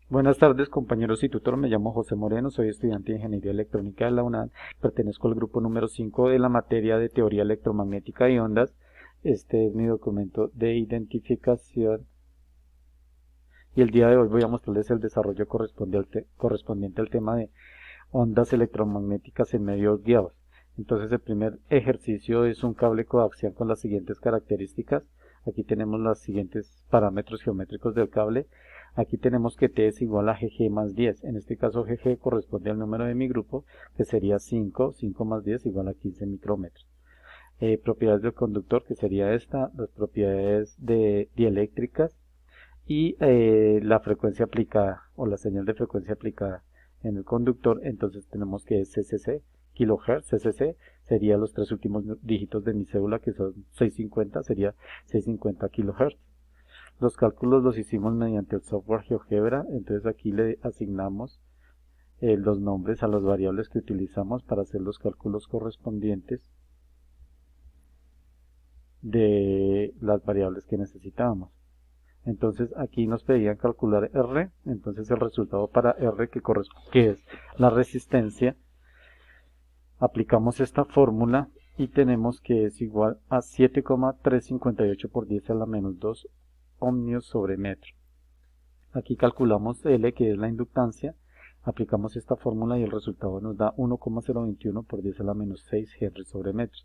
Buenas tardes, compañeros y tutor. Me llamo José Moreno, soy estudiante de Ingeniería Electrónica de la UNAM. Pertenezco al grupo número 5 de la materia de Teoría Electromagnética y Ondas. Este es mi documento de identificación y el día de hoy voy a mostrarles el desarrollo correspondiente al tema de ondas electromagnéticas en medios guiados. Entonces el primer ejercicio es un cable coaxial con las siguientes características. Aquí tenemos los siguientes parámetros geométricos del cable. Aquí tenemos que T es igual a GG más 10. En este caso GG corresponde al número de mi grupo, que sería 5. 5 más 10 igual a 15 micrómetros. Propiedades del conductor, que sería esta, las propiedades dieléctricas y la frecuencia aplicada o la señal de frecuencia aplicada en el conductor. Entonces tenemos que es CCC, kilohertz. CCC sería los tres últimos dígitos de mi cédula, que son 650, sería 650 kilohertz. Los cálculos los hicimos mediante el software GeoGebra. Entonces aquí le asignamos los nombres a las variables que utilizamos para hacer los cálculos correspondientes de las variables que necesitábamos. Entonces aquí nos pedían calcular R. Entonces el resultado para R, que es la resistencia, aplicamos esta fórmula y tenemos que es igual a 7,358 por 10 a la menos 2 ohmios sobre metro. Aquí calculamos L, que es la inductancia, aplicamos esta fórmula y el resultado nos da 1,021 por 10 a la menos 6 Henry sobre metro.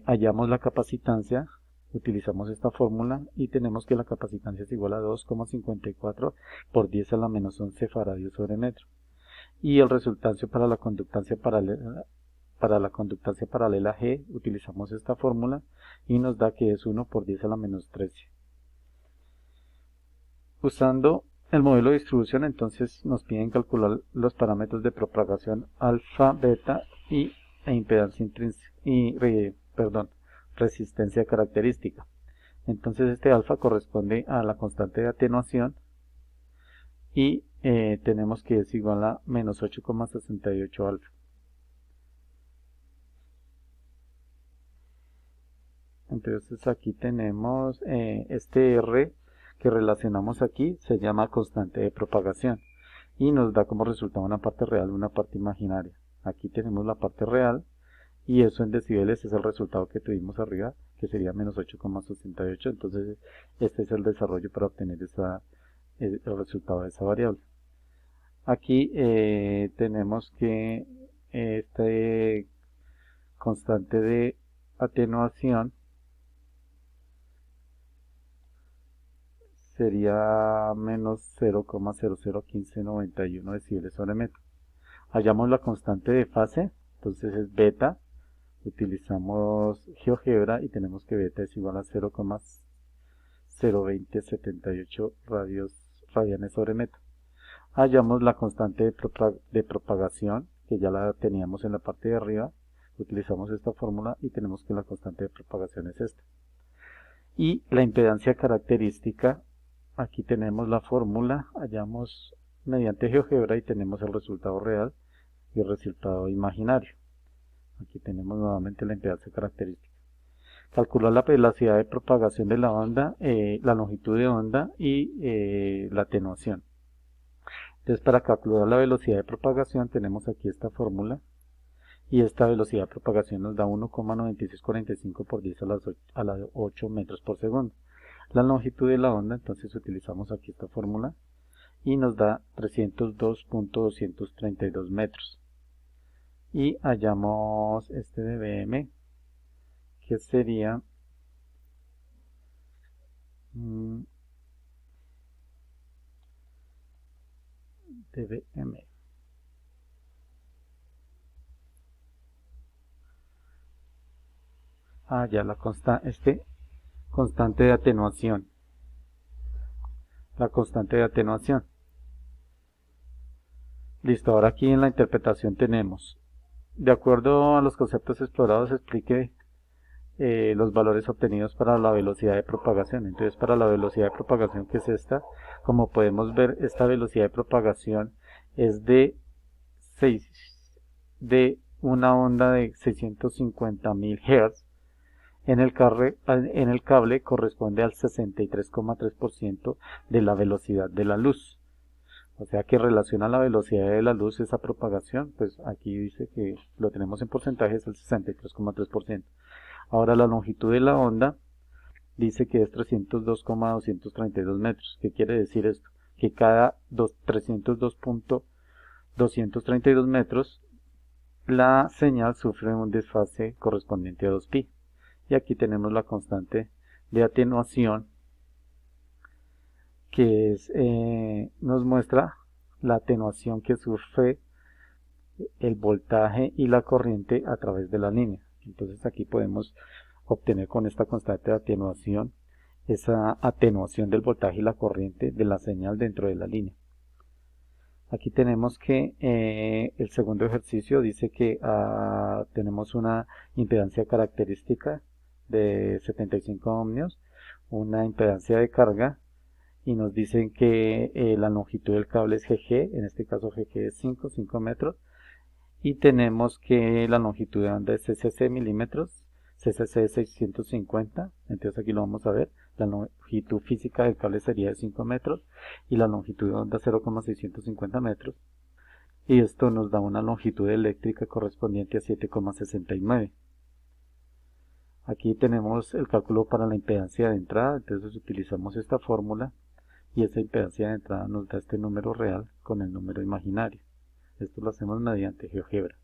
Hallamos la capacitancia, utilizamos esta fórmula y tenemos que la capacitancia es igual a 2,54 por 10 a la menos 11 faradios sobre metro. Y el resultado para la conductancia paralela, G, utilizamos esta fórmula y nos da que es 1 por 10 a la menos 13. Usando el modelo de distribución, entonces nos piden calcular los parámetros de propagación alfa, beta e impedancia intrínseca resistencia característica. Entonces este alfa corresponde a la constante de atenuación y tenemos que es igual a menos 8,68 alfa. Entonces aquí tenemos este R que relacionamos aquí, se llama constante de propagación y nos da como resultado una parte real y una parte imaginaria. Aquí tenemos la parte real y eso en decibeles es el resultado que tuvimos arriba, que sería menos 8,68. Entonces este es el desarrollo para obtener el resultado de esa variable. Aquí tenemos que este constante de atenuación sería menos 0,001591 decibeles sobre metro. Hallamos la constante de fase, entonces es beta. Utilizamos GeoGebra y tenemos que beta es igual a 0,02078 radianes sobre metro. Hallamos la constante de propagación, que ya la teníamos en la parte de arriba. Utilizamos esta fórmula y tenemos que la constante de propagación es esta. Y la impedancia característica, aquí tenemos la fórmula, hallamos mediante GeoGebra y tenemos el resultado real y el resultado imaginario. Aquí tenemos nuevamente la impedancia característica. Calcular la velocidad de propagación de la onda, la longitud de onda y la atenuación. Entonces para calcular la velocidad de propagación tenemos aquí esta fórmula y esta velocidad de propagación nos da 1,9645 por 10 a la 8 metros por segundo. La longitud de la onda, entonces utilizamos aquí esta fórmula y nos da 302.232 metros. Y hallamos este dBm, que sería dBm. Ya la constante de atenuación. La constante de atenuación. Listo, ahora aquí en la interpretación tenemos, de acuerdo a los conceptos explorados, explique los valores obtenidos para la velocidad de propagación. Entonces para la velocidad de propagación, que es esta, como podemos ver, esta velocidad de propagación es de una onda de 650.000 Hz. En el cable corresponde al 63,3% de la velocidad de la luz. O sea que relaciona la velocidad de la luz esa propagación, pues aquí dice que lo tenemos en porcentaje, es el 63,3%. Ahora la longitud de la onda dice que es 302,232 metros. ¿Qué quiere decir esto? Que cada 302.232 metros la señal sufre un desfase correspondiente a 2pi. Y aquí tenemos la constante de atenuación que nos muestra la atenuación que sufre el voltaje y la corriente a través de la línea. Entonces aquí podemos obtener con esta constante de atenuación esa atenuación del voltaje y la corriente de la señal dentro de la línea. Aquí tenemos que el segundo ejercicio dice que tenemos una impedancia característica de 75 ohmios, una impedancia de carga, y nos dicen que la longitud del cable es GG, en este caso GG es 5 metros, y tenemos que la longitud de onda es CCC milímetros, CCC es 650, entonces aquí lo vamos a ver, la longitud física del cable sería de 5 metros y la longitud de onda 0,650 metros, y esto nos da una longitud eléctrica correspondiente a 7,69. Aquí tenemos el cálculo para la impedancia de entrada, entonces utilizamos esta fórmula y esa impedancia de entrada nos da este número real con el número imaginario. Esto lo hacemos mediante GeoGebra.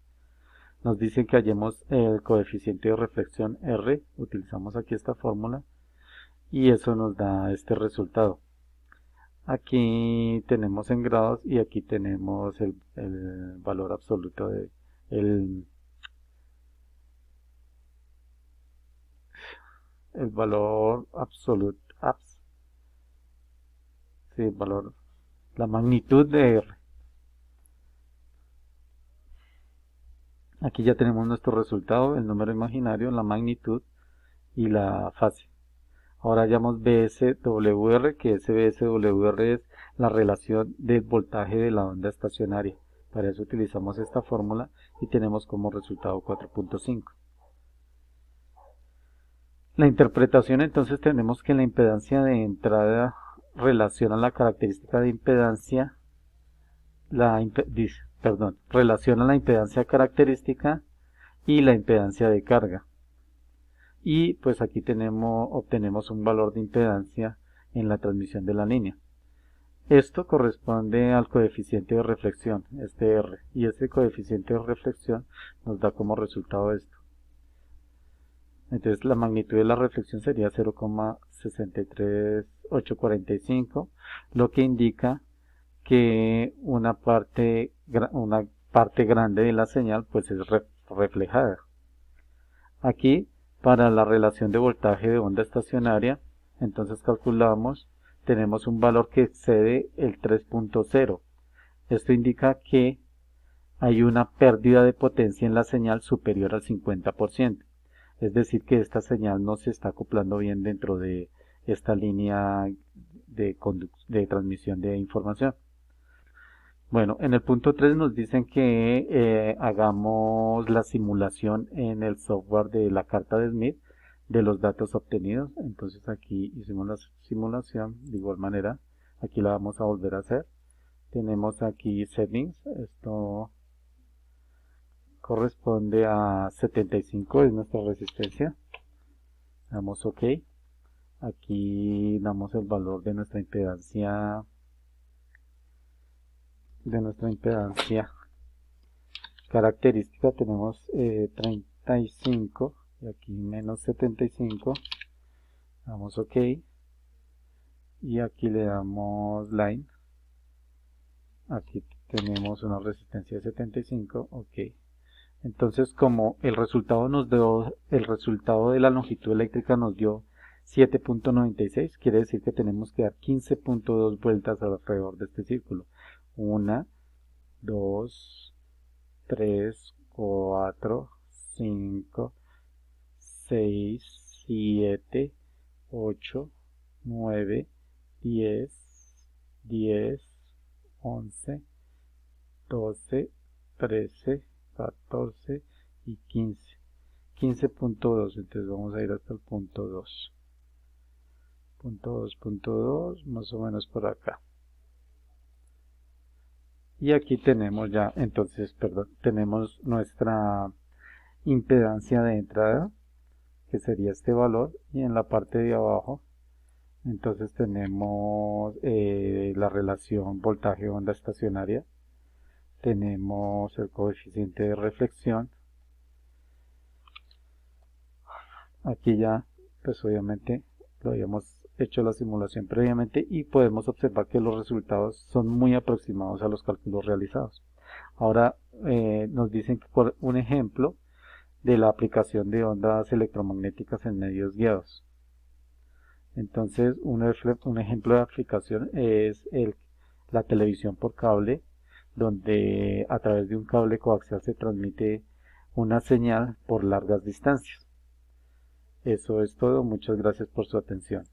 Nos dicen que hallemos el coeficiente de reflexión R, utilizamos aquí esta fórmula y eso nos da este resultado. Aquí tenemos en grados y aquí tenemos el valor absoluto de el valor absoluto, sí, el valor, la magnitud de R. Aquí ya tenemos nuestro resultado, el número imaginario, la magnitud y la fase. Ahora hallamos BSWR, que ese BSWR es la relación del voltaje de la onda estacionaria. Para eso utilizamos esta fórmula y tenemos como resultado 4.5. La interpretación, entonces tenemos que la impedancia de entrada relaciona la característica de impedancia, relaciona la impedancia característica y la impedancia de carga. Y pues aquí obtenemos un valor de impedancia en la transmisión de la línea. Esto corresponde al coeficiente de reflexión, este R, y este coeficiente de reflexión nos da como resultado esto. Entonces la magnitud de la reflexión sería 0,63845, lo que indica que una parte grande de la señal pues es reflejada. Aquí, para la relación de voltaje de onda estacionaria, entonces calculamos, tenemos un valor que excede el 3.0. Esto indica que hay una pérdida de potencia en la señal superior al 50%. Es decir, que esta señal no se está acoplando bien dentro de esta línea de transmisión de información. Bueno, en el punto 3 nos dicen que hagamos la simulación en el software de la carta de Smith de los datos obtenidos. Entonces aquí hicimos la simulación de igual manera. Aquí la vamos a volver a hacer. Tenemos aquí settings. Esto corresponde a 75, es nuestra resistencia. Damos OK. Aquí damos el valor de nuestra impedancia característica. Tenemos 35 y aquí menos 75. Damos OK y aquí le damos line. Aquí tenemos una resistencia de 75. OK. Entonces, como el resultado de la longitud eléctrica nos dio 7.96, quiere decir que tenemos que dar 15.2 vueltas alrededor de este círculo. 1, 2, 3, 4, 5, 6, 7, 8, 9, 10, 11, 12, 13, 14 y 15. 15.2, entonces vamos a ir hasta el punto 2. Punto 2, más o menos por acá. Y aquí tenemos ya, entonces, perdón, tenemos nuestra impedancia de entrada, que sería este valor, y en la parte de abajo, entonces tenemos la relación voltaje-onda estacionaria, tenemos el coeficiente de reflexión. Aquí ya, pues obviamente lo habíamos hecho la simulación previamente y podemos observar que los resultados son muy aproximados a los cálculos realizados. Ahora nos dicen que por un ejemplo de la aplicación de ondas electromagnéticas en medios guiados. Entonces, un ejemplo de aplicación es la televisión por cable, donde a través de un cable coaxial se transmite una señal por largas distancias. Eso es todo, muchas gracias por su atención.